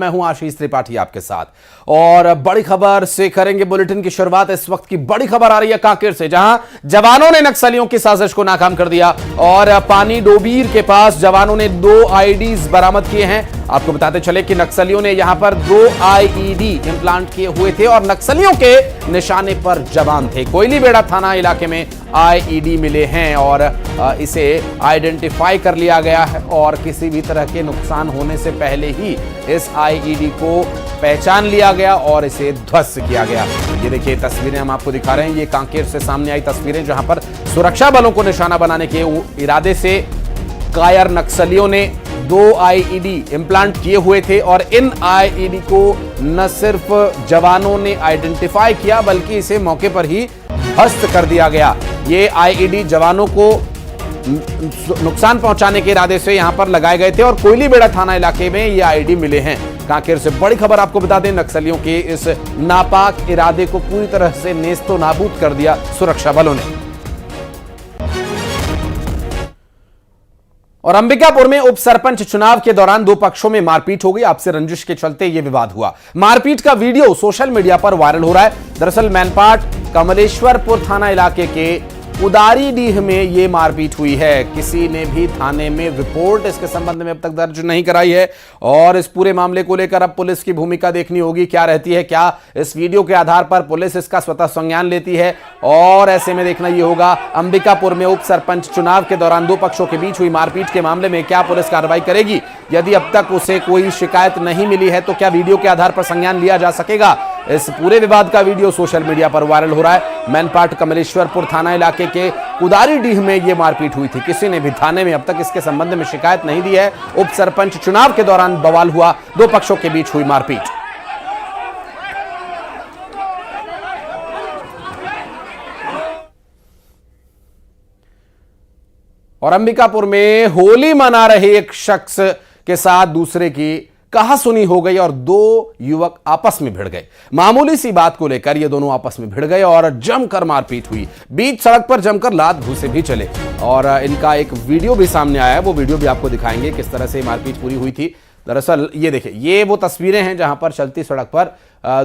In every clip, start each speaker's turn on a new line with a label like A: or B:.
A: मैं हूं आशीष त्रिपाठी आपके साथ और बड़ी खबर से करेंगे बुलेटिन की शुरुआत। इस वक्त की बड़ी खबर आ रही है कांकेर से, जहां जवानों ने नक्सलियों की साजिश को नाकाम कर दिया और पानी डोबीर के पास जवानों ने 2 आईईडीज बरामद किए हैं। आपको बताते चले कि नक्सलियों ने यहां पर 2 आईईडी इम्प्लांट किए हुए थे और नक्सलियों के निशाने पर जवान थे। कोयलीबेड़ा थाना इलाके में आईईडी मिले हैं और इसे आइडेंटिफाई कर लिया गया है और किसी भी तरह के नुकसान होने से पहले ही इस आईईडी को पहचान लिया गया और इसे ध्वस्त किया गया। ये देखिए तस्वीरें हम आपको दिखा रहे हैं, ये कांकेर से सामने आई तस्वीरें, जहां पर सुरक्षा बलों को निशाना बनाने के इरादे से कायर नक्सलियों ने 2 आईईडी इम्प्लांट किए हुए थे और इन आईईडी को न सिर्फ जवानों ने आइडेंटिफाई किया बल्कि इसे मौके पर ही ध्वस्त कर दिया गया। ये आईईडी जवानों को नुकसान पहुंचाने के इरादे से यहां पर लगाए गए थे और कोयलीबेड़ा थाना इलाके में ये आईईडी मिले हैं। कांकेर से बड़ी खबर आपको बता दें, नक्सलियों के इस नापाक इरादे को पूरी तरह से नेस्तो नाबूद कर दिया सुरक्षा बलों ने। और अंबिकापुर में उप सरपंच चुनाव के दौरान 2 पक्षों में मारपीट हो गई। आपसे रंजिश के चलते यह विवाद हुआ। मारपीट का वीडियो सोशल मीडिया पर वायरल हो रहा है। दरअसल मैनपाट कमलेश्वरपुर थाना इलाके के उदारीडीह में यह मारपीट हुई है। किसी ने भी थाने में रिपोर्ट इसके संबंध में अब तक दर्ज नहीं कराई है और इस पूरे मामले को लेकर अब पुलिस की भूमिका देखनी होगी, क्या रहती है। क्या इस वीडियो के आधार पर पुलिस इसका स्वतः संज्ञान लेती है और ऐसे में देखना यह होगा अंबिकापुर में उप सरपंच चुनाव के दौरान 2 पक्षों के बीच हुई मारपीट के मामले में क्या पुलिस कार्रवाई करेगी। यदि अब तक उसे कोई शिकायत नहीं मिली है तो क्या वीडियो के आधार पर संज्ञान लिया जा सकेगा। इस पूरे विवाद का वीडियो सोशल मीडिया पर वायरल हो रहा है। मैनपाट कमलेश्वरपुर थाना इलाके के कुदारीडीह में यह मारपीट हुई थी। किसी ने भी थाने में अब तक इसके संबंध में शिकायत नहीं दी है। उप सरपंच चुनाव के दौरान बवाल हुआ, 2 पक्षों के बीच हुई मारपीट। और अंबिकापुर में होली मना रहे एक शख्स के साथ दूसरे की कहासुनी हो गई और 2 युवक आपस में भिड़ गए। मामूली सी बात को लेकर ये दोनों आपस में भिड़ गए और जमकर मारपीट हुई। बीच सड़क पर जमकर लात घूंसे भी चले और इनका एक वीडियो भी सामने आया है। वो वीडियो भी आपको दिखाएंगे किस तरह से मारपीट पूरी हुई थी। दरअसल ये देखिए, ये वो तस्वीरें हैं जहां पर चलती सड़क पर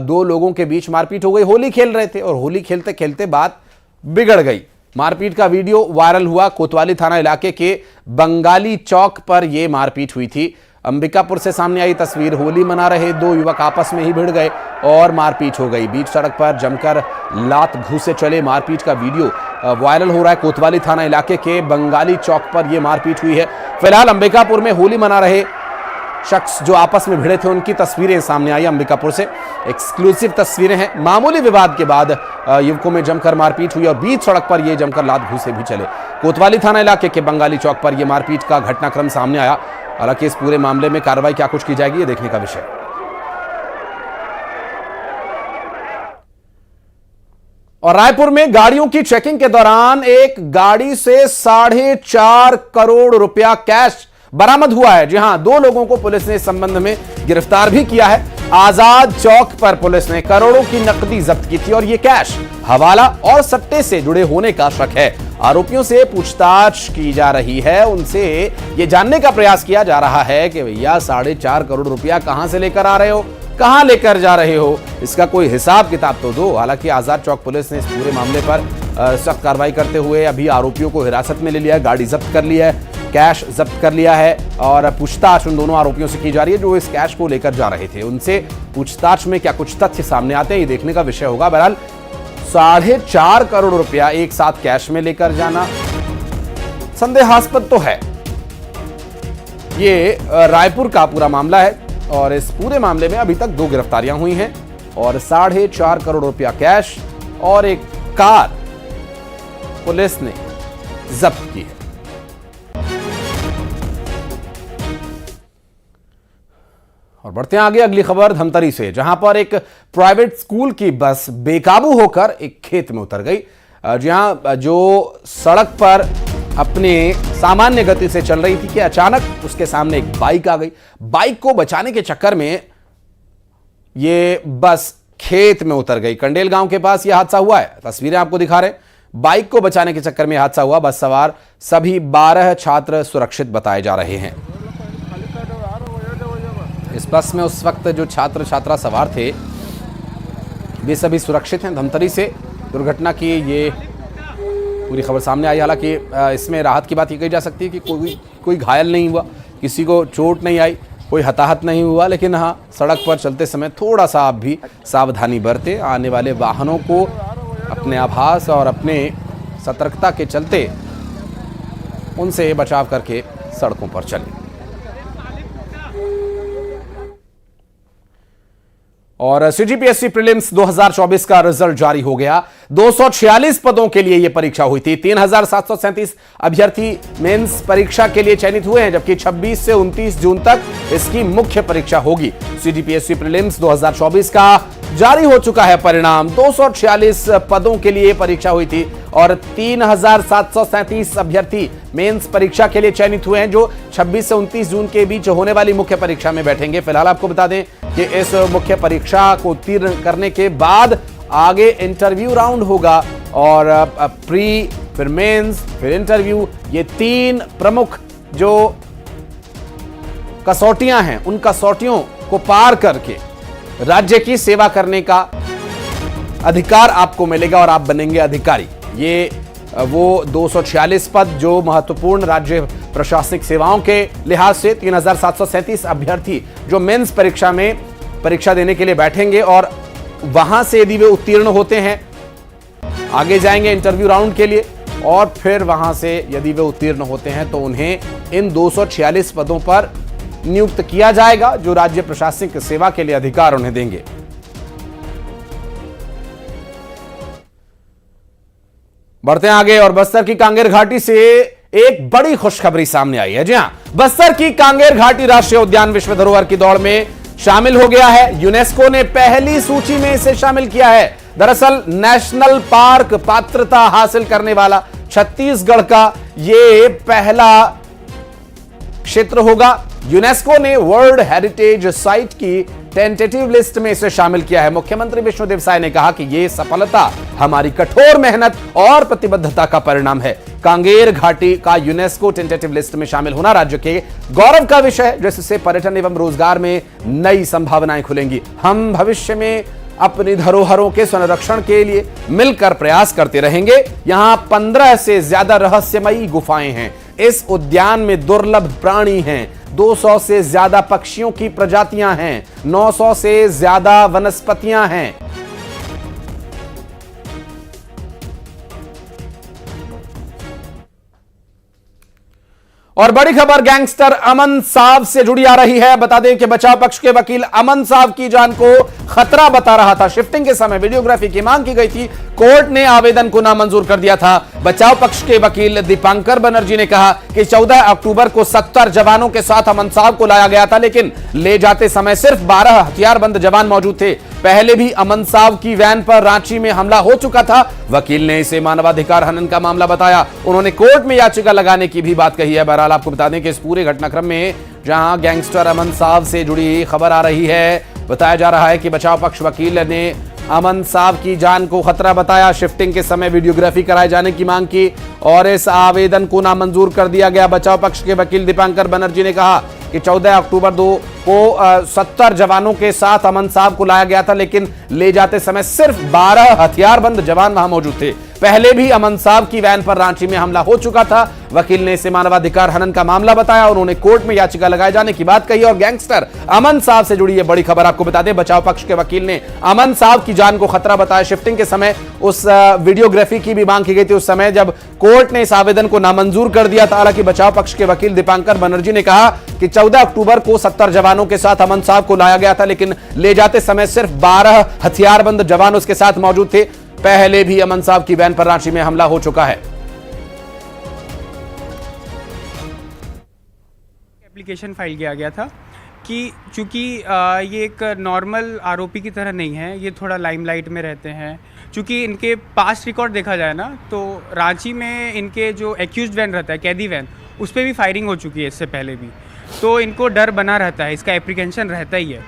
A: 2 लोगों के बीच मारपीट हो गई। होली खेल रहे थे और होली खेलते खेलते बात बिगड़ गई। मारपीट का वीडियो वायरल हुआ। कोतवाली थाना इलाके के बंगाली चौक पर यह मारपीट हुई थी। अंबिकापुर से सामने आई तस्वीर, होली मना रहे 2 युवक आपस में ही भिड़ गए और मारपीट हो गई। बीच सड़क पर जमकर लात घूंसे चले। मारपीट का वीडियो वायरल हो रहा है। कोतवाली थाना इलाके के बंगाली चौक पर यह मारपीट हुई है। फिलहाल अंबिकापुर में होली मना रहे शख्स जो आपस में भिड़े थे उनकी तस्वीरें सामने आई अंबिकापुर से। एक्सक्लूसिव तस्वीरें हैं। मामूली विवाद के बाद युवकों में जमकर मारपीट हुई और बीच सड़क पर यह जमकर लात घूंसे भी चले। कोतवाली थाना इलाके के बंगाली चौक पर यह मारपीट का घटनाक्रम सामने आया। हालांकि इस पूरे मामले में कार्रवाई क्या कुछ की जाएगी, ये देखने का विषय। और रायपुर में गाड़ियों की चेकिंग के दौरान एक गाड़ी से 4.5 करोड़ रुपया कैश बरामद हुआ है। जी हां, 2 लोगों को पुलिस ने इस संबंध में गिरफ्तार भी किया है। आजाद चौक पर पुलिस ने करोड़ों की नकदी जब्त की थी और यह कैश हवाला और सट्टे से जुड़े होने का शक है। आरोपियों से पूछताछ की जा रही है। उनसे यह जानने का प्रयास किया जा रहा है कि भैया 4.5 करोड़ रुपया कहां से लेकर आ रहे हो, कहां लेकर जा रहे हो, इसका कोई हिसाब किताब तो दो। हालांकि आजाद चौक पुलिस ने इस पूरे मामले पर सख्त कार्रवाई करते हुए अभी आरोपियों को हिरासत में ले लिया है, गाड़ी जब्त कर लिया है, कैश जब्त कर लिया है और पूछताछ उन दोनों आरोपियों से की जा रही है जो इस कैश को लेकर जा रहे थे। उनसे पूछताछ में क्या कुछ तथ्य सामने आते हैं, ये देखने का विषय होगा। बहरहाल 4.5 करोड़ रुपया एक साथ कैश में लेकर जाना संदेहास्पद तो है। ये रायपुर का पूरा मामला है और इस पूरे मामले में अभी तक 2 गिरफ्तारियां हुई हैं और 4.5 करोड़ रुपया कैश और एक कार पुलिस ने जब्त की है। और बढ़ते हैं आगे, अगली खबर धमतरी से, जहां पर एक प्राइवेट स्कूल की बस बेकाबू होकर एक खेत में उतर गई। जहां जो सड़क पर अपने सामान्य गति से चल रही थी कि अचानक उसके सामने एक बाइक आ गई। बाइक को बचाने के चक्कर में यह बस खेत में उतर गई। कंडेल गांव के पास यह हादसा हुआ है। तस्वीरें आपको दिखा रहे हैं। बाइक को बचाने के चक्कर में हादसा हुआ। बस सवार सभी 12 छात्र सुरक्षित बताए जा रहे हैं। इस बस में उस वक्त जो छात्र छात्रा सवार थे वे सभी सुरक्षित हैं धमतरी से। दुर्घटना की ये पूरी खबर सामने आई। हालांकि इसमें राहत की बात ये कही जा सकती है कि कोई घायल नहीं हुआ, किसी को चोट नहीं आई, कोई हताहत नहीं हुआ। लेकिन हाँ, सड़क पर चलते समय थोड़ा सा आप भी सावधानी बरतें। आने वाले वाहनों को अपने आभास और अपने सतर्कता के चलते उनसे बचाव करके सड़कों पर चलें। और सीजीपीएससी प्रीलिम्स 2024 का रिजल्ट जारी हो गया। 246 पदों के लिए यह परीक्षा हुई थी। 3737 अभ्यर्थी मेंस परीक्षा के लिए चयनित हुए हैं, जबकि 26 से 29 जून तक इसकी मुख्य परीक्षा होगी। सीजीपीएससी प्रीलिम्स 2024 का जारी हो चुका है परिणाम। 246 पदों के लिए परीक्षा हुई थी और 3737 अभ्यर्थी मेंस परीक्षा के लिए चयनित हुए हैं, जो 26 से 29 जून के बीच होने वाली मुख्य परीक्षा में बैठेंगे। फिलहाल आपको बता दें कि इस मुख्य परीक्षा को उत्तीर्ण करने के बाद आगे इंटरव्यू राउंड होगा और प्री, फिर मेंस, फिर इंटरव्यू। ये 3 प्रमुख जो कसौटियां हैं, उन कसौटियों को पार करके राज्य की सेवा करने का अधिकार आपको मिलेगा और आप बनेंगे अधिकारी। ये वो 246 पद जो महत्वपूर्ण राज्य प्रशासनिक सेवाओं के लिहाज से 3737 अभ्यर्थी जो मेंस परीक्षा में परीक्षा देने के लिए बैठेंगे और वहां से यदि वे उत्तीर्ण होते हैं आगे जाएंगे इंटरव्यू राउंड के लिए, और फिर वहां से यदि वे उत्तीर्ण होते हैं तो उन्हें इन 246 पदों पर नियुक्त किया जाएगा, जो राज्य प्रशासनिक सेवा के लिए अधिकार उन्हें देंगे। बढ़ते हैं आगे और बस्तर की कांगेर घाटी से एक बड़ी खुशखबरी सामने आई है। जी हां, बस्तर की कांगेर घाटी राष्ट्रीय उद्यान विश्व धरोहर की दौड़ में शामिल हो गया है। यूनेस्को ने पहली सूची में इसे शामिल किया है। दरअसल नेशनल पार्क पात्रता हासिल करने वाला छत्तीसगढ़ का यह पहला क्षेत्र होगा। यूनेस्को ने वर्ल्ड हेरिटेज साइट की टेंटेटिव लिस्ट में इसे शामिल किया है। मुख्यमंत्री विष्णुदेव साय ने कहा कि यह सफलता हमारी कठोर मेहनत और प्रतिबद्धता का परिणाम है। कांगेर घाटी का यूनेस्को टेंटेटिव लिस्ट में शामिल होना राज्य के गौरव का विषय है, जिससे पर्यटन एवं रोजगार में नई संभावनाएं खुलेंगी। हम भविष्य में अपनी धरोहरों के संरक्षण के लिए मिलकर प्रयास करते रहेंगे। यहां 15 से ज्यादा रहस्यमयी गुफाएं हैं। इस उद्यान में दुर्लभ प्राणी हैं। 200 से ज्यादा पक्षियों की प्रजातियां हैं। 900 से ज्यादा वनस्पतियां हैं। और बड़ी खबर गैंगस्टर अमन साहब से जुड़ी आ रही है। बता दें कि बचाव पक्ष के वकील अमन साहब की जान को खतरा बता रहा था। शिफ्टिंग के समय वीडियोग्राफी की मांग की गई थी, कोर्ट ने आवेदन को नामंजूर कर दिया था। बचाव पक्ष के वकील दीपांकर बनर्जी ने कहा कि 14 अक्टूबर को 70 जवानों के साथ अमन साहब को लाया गया था, लेकिन ले जाते समय सिर्फ 12 हथियारबंद जवान मौजूद थे। पहले भी अमन साहब की वैन पर रांची में हमला हो चुका था। वकील ने इसे मानवाधिकार हनन का मामला बताया। उन्होंने कोर्ट में याचिका लगाने की भी बात कही है। बहरहाल आपको बता दें कि इस पूरे घटनाक्रम में जहां गैंगस्टर अमन साहब से जुड़ी खबर आ रही है, बताया जा रहा है कि बचाव पक्ष वकील ने अमन साहब की जान को खतरा बताया। शिफ्टिंग के समय वीडियोग्राफी कराए जाने की मांग की और इस आवेदन को नामंजूर कर दिया गया। बचाव पक्ष के वकील दीपांकर बनर्जी ने कहा कि 14 अक्टूबर को 70 जवानों के साथ अमन साहब को लाया गया था, लेकिन ले जाते समय सिर्फ 12 हथियारबंद जवान वहां मौजूद थे। पहले भी अमन साहब की वैन पर रांची में हमला हो चुका था। वकील ने इसे मानवाधिकार हनन का मामला बताया। उन्होंने कोर्ट में याचिका लगाए जाने की बात कही और गैंगस्टर अमन साहब से जुड़ी यह बड़ी खबर आपको बता दें। बचाव पक्ष के वकील ने अमन साहब की जान को खतरा बताया। शिफ्टिंग के समय उस वीडियोग्राफी की भी मांग की गई थी, उस समय जब कोर्ट ने इस आवेदन को नामंजूर कर दिया था। हालांकि बचाव पक्ष के वकील दीपांकर बनर्जी ने कहा कि 14 अक्टूबर को 70 जवानों के साथ अमन साहब को लाया गया था, लेकिन ले जाते समय सिर्फ 12 हथियारबंद जवान उसके साथ मौजूद थे। पहले भी अमन साहब की वैन पर रांची में हमला हो चुका है।
B: एप्लीकेशन फाइल किया गया था कि चूंकि ये एक नॉर्मल आरोपी की तरह नहीं है, ये थोड़ा लाइमलाइट में रहते हैं। चूंकि इनके पास्ट रिकॉर्ड देखा जाए ना, तो रांची में इनके जो एक्यूज्ड वैन रहता है, कैदी वैन, उस पर भी फायरिंग हो चुकी है इससे पहले भी, तो इनको डर बना रहता है, इसका एप्रीहेंशन रहता ही है।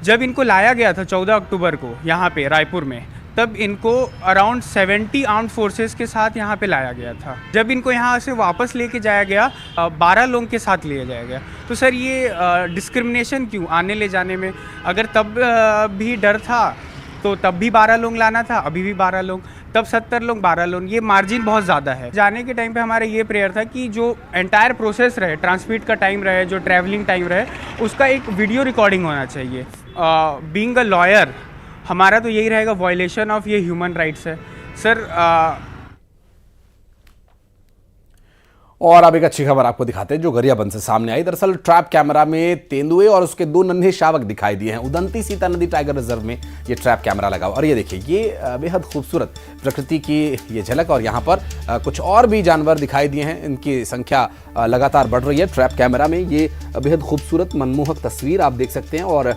B: जब इनको लाया गया था 14 अक्टूबर को यहाँ पे रायपुर में, तब इनको अराउंड 70 आर्म्ड फोर्सेस के साथ यहाँ पे लाया गया था। जब इनको यहाँ से वापस लेके जाया गया 12 लोगों के साथ लिया जाया गया। तो सर ये डिस्क्रिमिनेशन क्यों आने ले जाने में? अगर तब भी डर था तो तब भी 12 लोग लाना था, अभी भी 12 लोग, तब 70 लोग 12 लोग, ये मार्जिन बहुत ज़्यादा है। जाने के टाइम पे हमारा ये प्रेयर था कि जो एंटायर प्रोसेस रहे, ट्रांसमिट का टाइम रहे, जो ट्रैवलिंग टाइम रहे, उसका एक वीडियो रिकॉर्डिंग होना चाहिए। बीइंग अ लॉयर हमारा तो यही रहेगा, वायलेशन ऑफ ये ह्यूमन राइट्स है सर।
A: और अब एक अच्छी खबर आपको दिखाते हैं जो गरियाबंद से सामने आई। दरअसल ट्रैप कैमरा में तेंदुए और उसके 2 नन्हे शावक दिखाई दिए हैं। उदंती सीता नदी टाइगर रिजर्व में ये ट्रैप कैमरा लगा और ये देखिए, ये बेहद खूबसूरत प्रकृति की ये झलक। और यहाँ पर कुछ और भी जानवर दिखाई दिए हैं, इनकी संख्या लगातार बढ़ रही है। ट्रैप कैमरा में ये बेहद खूबसूरत मनमोहक तस्वीर आप देख सकते हैं। और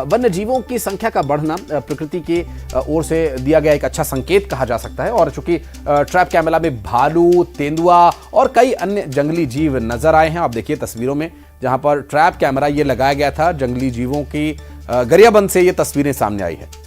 A: वन्य जीवों की संख्या का बढ़ना प्रकृति की ओर से दिया गया एक अच्छा संकेत कहा जा सकता है। और चूंकि ट्रैप कैमरा में भालू, तेंदुआ और कई अन्य जंगली जीव नजर आए हैं। आप देखिए तस्वीरों में, जहां पर ट्रैप कैमरा ये लगाया गया था, जंगली जीवों की गरियाबंद से ये तस्वीरें सामने आई है।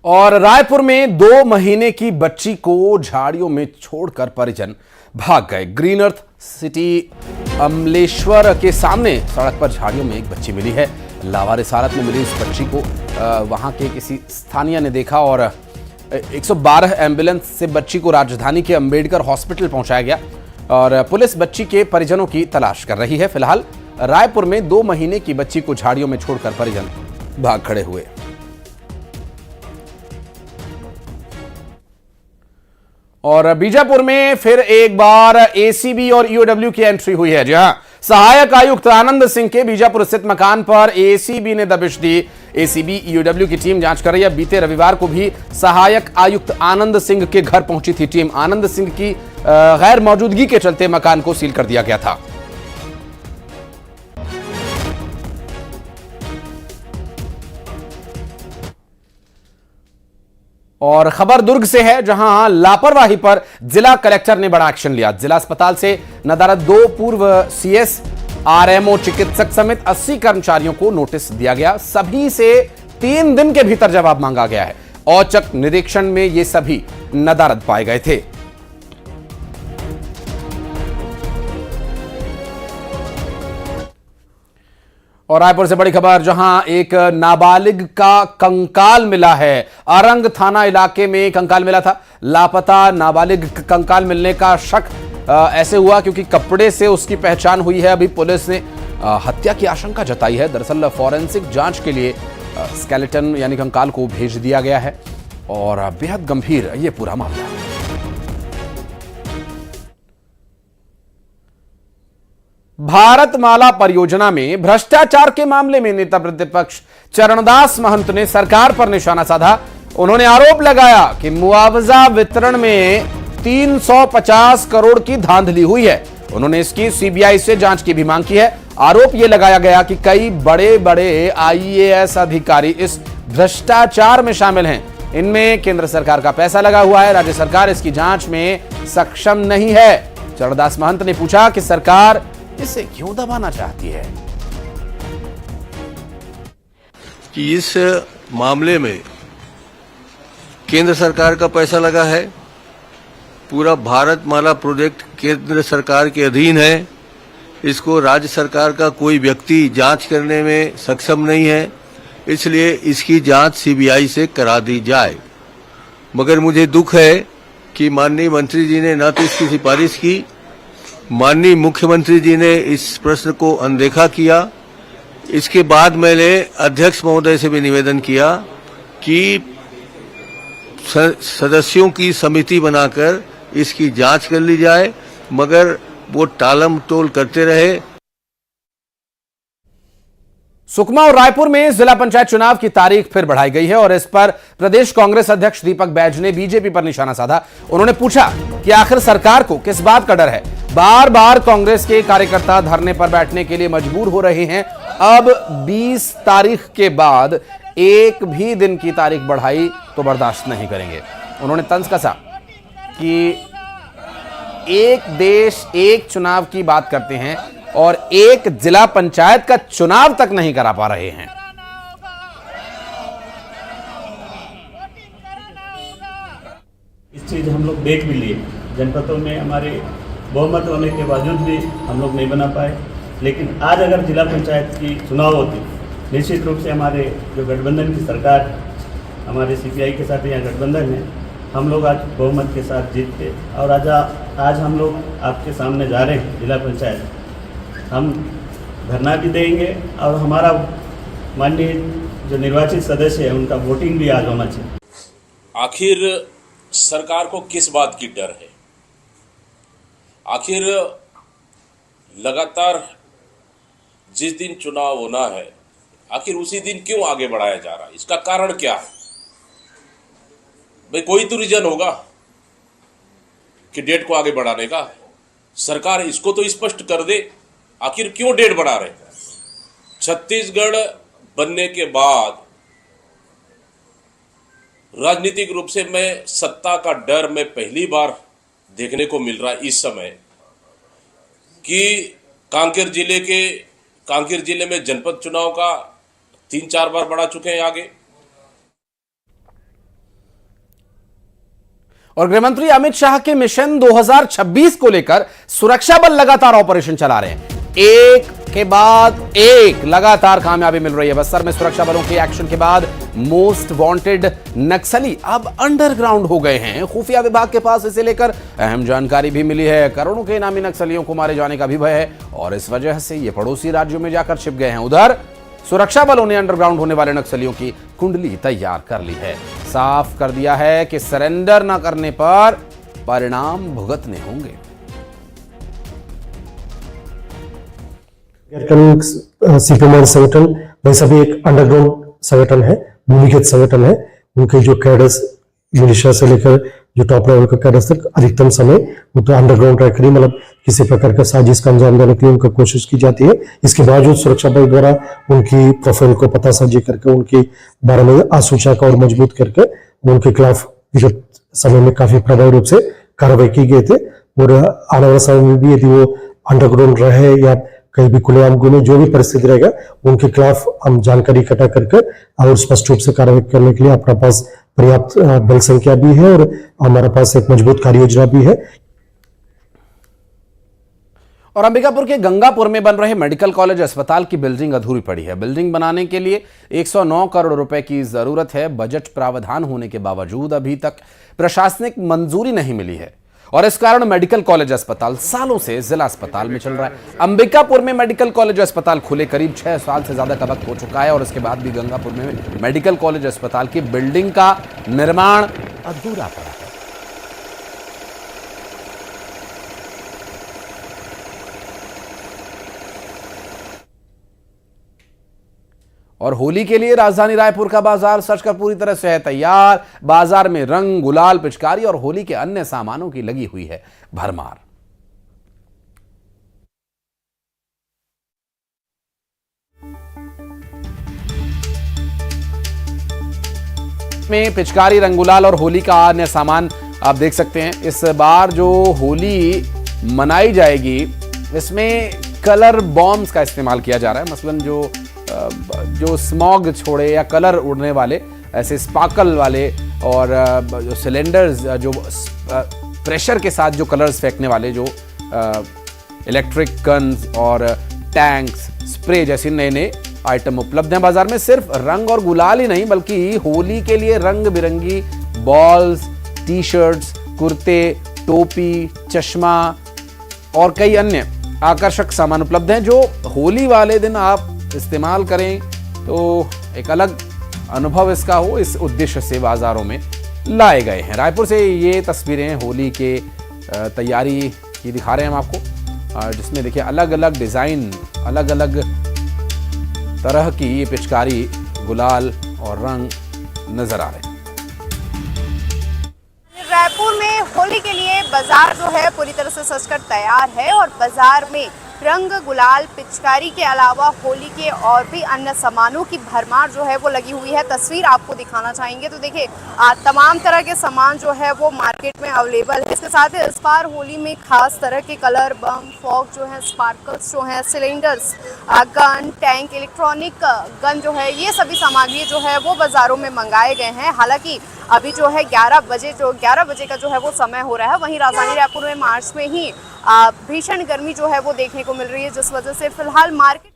A: और रायपुर में 2 महीने की बच्ची को झाड़ियों में छोड़कर परिजन भाग गए। ग्रीन अर्थ सिटी अमलेश्वर के सामने सड़क पर झाड़ियों में एक बच्ची मिली है। लावारिस हालत में मिली इस बच्ची को वहां के किसी स्थानीय ने देखा और 112 एम्बुलेंस से बच्ची को राजधानी के अंबेडकर हॉस्पिटल पहुंचाया गया और पुलिस बच्ची के परिजनों की तलाश कर रही है। फिलहाल रायपुर में 2 महीने की बच्ची को झाड़ियों में छोड़कर परिजन भाग खड़े हुए। और बीजापुर में फिर एक बार एसीबी और ईओडब्ल्यू की एंट्री हुई है। जहां सहायक आयुक्त आनंद सिंह के बीजापुर स्थित मकान पर एसीबी ने दबिश दी। एसीबी ईओडब्ल्यू की टीम जांच कर रही है। बीते रविवार को भी सहायक आयुक्त आनंद सिंह के घर पहुंची थी टीम। आनंद सिंह की गैर मौजूदगी के चलते मकान को सील कर दिया गया था। और खबर दुर्ग से है, जहां लापरवाही पर जिला कलेक्टर ने बड़ा एक्शन लिया। जिला अस्पताल से नदारद 2 पूर्व सीएस, आरएमओ, चिकित्सक समेत 80 कर्मचारियों को नोटिस दिया गया। सभी से 3 दिन के भीतर जवाब मांगा गया है। औचक निरीक्षण में ये सभी नदारद पाए गए थे। और रायपुर से बड़ी खबर, जहां एक नाबालिग का कंकाल मिला है। अरंग थाना इलाके में कंकाल मिला था। लापता नाबालिग कंकाल मिलने का शक ऐसे हुआ क्योंकि कपड़े से उसकी पहचान हुई है। अभी पुलिस ने हत्या की आशंका जताई है। दरअसल फॉरेंसिक जांच के लिए स्केलेटन यानी कंकाल को भेज दिया गया है और बेहद गंभीर ये पूरा मामला। भारत माला परियोजना में भ्रष्टाचार के मामले में नेता प्रतिपक्ष चरणदास महंत ने सरकार पर निशाना साधा। उन्होंने आरोप लगाया कि मुआवजा वितरण में 350 करोड़ की धांधली हुई है। उन्होंने इसकी सीबीआई से जांच की भी मांग की है। आरोप यह लगाया गया कि कई बड़े बड़े आईएएस अधिकारी इस भ्रष्टाचार में शामिल हैं। इनमें केंद्र सरकार का पैसा लगा हुआ है। राज्य सरकार इसकी जांच में सक्षम नहीं है। चरणदास महंत ने पूछा कि सरकार इसे क्यों दबाना चाहती है।
C: कि इस मामले में केंद्र सरकार का पैसा लगा है। पूरा भारत माला प्रोजेक्ट केंद्र सरकार के अधीन है। इसको राज्य सरकार का कोई व्यक्ति जांच करने में सक्षम नहीं है, इसलिए इसकी जांच सीबीआई से करा दी जाए। मगर मुझे दुख है कि माननीय मंत्री जी ने न तो इसकी सिफारिश की, माननीय मुख्यमंत्री जी ने इस प्रश्न को अनदेखा किया। इसके बाद मैंने अध्यक्ष महोदय से भी निवेदन किया कि सदस्यों की समिति बनाकर इसकी जांच कर ली जाए, मगर वो टालम टोल करते रहे।
A: सुकमा और रायपुर में जिला पंचायत चुनाव की तारीख फिर बढ़ाई गई है और इस पर प्रदेश कांग्रेस अध्यक्ष दीपक बैज ने बीजेपी पर निशाना साधा। उन्होंने पूछा कि आखिर सरकार को किस बात का डर है। बार बार कांग्रेस के कार्यकर्ता धरने पर बैठने के लिए मजबूर हो रहे हैं। अब 20 तारीख के बाद एक भी दिन की तारीख बढ़ाई तो बर्दाश्त नहीं करेंगे। उन्होंने तंज कसा कि एक देश एक चुनाव की बात करते हैं और एक जिला पंचायत का चुनाव तक नहीं करा पा रहे हैं।
D: इस चीज हम लोग देख भी लिए, जनपदों में हमारे बहुमत होने के बावजूद भी हम लोग नहीं बना पाए। लेकिन आज अगर जिला पंचायत की चुनाव होती, निश्चित रूप से हमारे जो गठबंधन की सरकार, हमारे सीपीआई के साथ यहाँ गठबंधन है, हम लोग आज बहुमत के साथ जीतते। और आज हम लोग आपके सामने जा रहे हैं जिला पंचायत, हम धरना भी देंगे और हमारा माननीय जो निर्वाचित सदस्य है उनका वोटिंग भी आज होना चाहिए।
E: आखिर सरकार को किस बात की डर है? आखिर लगातार जिस दिन चुनाव होना है, आखिर उसी दिन क्यों आगे बढ़ाया जा रहा है? इसका कारण क्या है? भाई कोई तो रीजन होगा कि डेट को आगे बढ़ाने का। सरकार इसको तो स्पष्ट कर दे, आखिर क्यों डेट बढ़ा रहे? छत्तीसगढ़ बनने के बाद राजनीतिक रूप से मैं सत्ता का डर में पहली बार देखने को मिल रहा है इस समय कि कांकेर जिले में जनपद चुनाव का 3-4 बार बढ़ा चुके हैं आगे।
A: और गृहमंत्री अमित शाह के मिशन 2026 को लेकर सुरक्षा बल लगातार ऑपरेशन चला रहे हैं। एक के बाद एक लगातार कामयाबी मिल रही है। बस्तर में सुरक्षा बलों के एक्शन के बाद मोस्ट वांटेड नक्सली अब अंडरग्राउंड हो गए हैं। खुफिया विभाग के पास इसे लेकर अहम जानकारी भी मिली है। करोड़ों के इनामी नक्सलियों को मारे जाने का भी भय है और इस वजह से ये पड़ोसी राज्यों में जाकर छिप गए हैं। उधर सुरक्षा बलों ने अंडरग्राउंड होने वाले नक्सलियों की कुंडली तैयार कर ली है। साफ कर दिया है कि सरेंडर न करने पर परिणाम भुगतने होंगे।
F: सीपीएम संगठन वैसा भी एक अंडरग्राउंड संगठन है, भूमिगत संगठन है। उनके जो कैडर्स मिलिशिया से लेकर जो टॉप लेवल का कैडर्स तक अधिकतम समय वो तो अंडरग्राउंड रह कर मतलब किसी प्रकार का साजिश का अंजाम देने के लिए उनका कोशिश की जाती है। इसके बावजूद सुरक्षा बल द्वारा उनकी प्रोफाइल को पता साझी करके उनके बारे में आसूचना का और मजबूत करके उनके खिलाफ विगत समय में काफी प्रभावी रूप से कार्रवाई की गई थे। और आने वाले समय में भी यदि वो अंडरग्राउंड रहे या कहीं भी खुलेआम गुने जो भी परिस्थिति रहेगा उनके खिलाफ हम जानकारी इकट्ठा करके और स्पष्ट रूप से कार्रवाई करने के लिए अपने पास पर्याप्त बल संख्या भी है और हमारे पास एक मजबूत कार्य योजना भी है।
A: और अंबिकापुर के गंगापुर में बन रहे मेडिकल कॉलेज अस्पताल की बिल्डिंग अधूरी पड़ी है। बिल्डिंग बनाने के लिए 109 करोड़ रुपए की जरूरत है। बजट प्रावधान होने के बावजूद अभी तक प्रशासनिक मंजूरी नहीं मिली है और इस कारण मेडिकल कॉलेज अस्पताल सालों से जिला अस्पताल में चल रहा है। अंबिकापुर में मेडिकल कॉलेज अस्पताल खुले करीब 6 साल से ज्यादा का वक्त हो चुका है और इसके बाद भी गंगापुर में मेडिकल कॉलेज अस्पताल की बिल्डिंग का निर्माण अधूरा पड़ा है। और होली के लिए राजधानी रायपुर का बाजार सजकर पूरी तरह से है तैयार। बाजार में रंग, गुलाल, पिचकारी और होली के अन्य सामानों की लगी हुई है भरमार। में पिचकारी, रंग, गुलाल और होली का अन्य सामान आप देख सकते हैं। इस बार जो होली मनाई जाएगी इसमें कलर बॉम्ब्स का इस्तेमाल किया जा रहा है। मसलन जो स्मॉग छोड़े या कलर उड़ने वाले ऐसे स्पार्कल वाले और जो सिलेंडर्स जो प्रेशर के साथ जो कलर्स फेंकने वाले जो इलेक्ट्रिक गन्स और टैंक्स, स्प्रे जैसे नए नए आइटम उपलब्ध हैं बाजार में। सिर्फ रंग और गुलाल ही नहीं बल्कि होली के लिए रंग बिरंगी बॉल्स, टी शर्ट्स, कुर्ते, टोपी, चश्मा और कई अन्य आकर्षक सामान उपलब्ध हैं जो होली वाले दिन आप इस्तेमाल करें तो एक अलग अनुभव इसका हो, इस उद्देश्य से बाजारों में लाए गए हैं। रायपुर से ये तस्वीरें होली के तैयारी की दिखा रहे हैं हम आपको, जिसमें देखिए अलग अलग डिजाइन, अलग अलग तरह की ये पिचकारी, गुलाल और रंग नजर आ रहे हैं।
G: रायपुर में होली के लिए बाजार जो है पूरी तरह से सजकर तैयार है और बाजार में रंग, गुलाल, पिचकारी के अलावा होली के और भी अन्य सामानों की भरमार जो है वो लगी हुई है। तस्वीर आपको दिखाना चाहेंगे तो देखिए तमाम तरह के सामान जो है वो मार्केट में अवेलेबल है। इसके साथ ही इस बार होली में खास तरह के कलर, बम, फॉग जो है, स्पार्कल्स जो है, cylinders, gun, tank, electronic gun जो है, ये सभी सामग्री जो है वो बाजारों में मंगाए गए हैं। हालांकि अभी जो है 11 बजे का जो है वो समय हो रहा है। वहीं राजधानी रायपुर में मार्च में ही भीषण गर्मी जो है वो देखने को मिल रही है, जिस वजह से फिलहाल मार्केट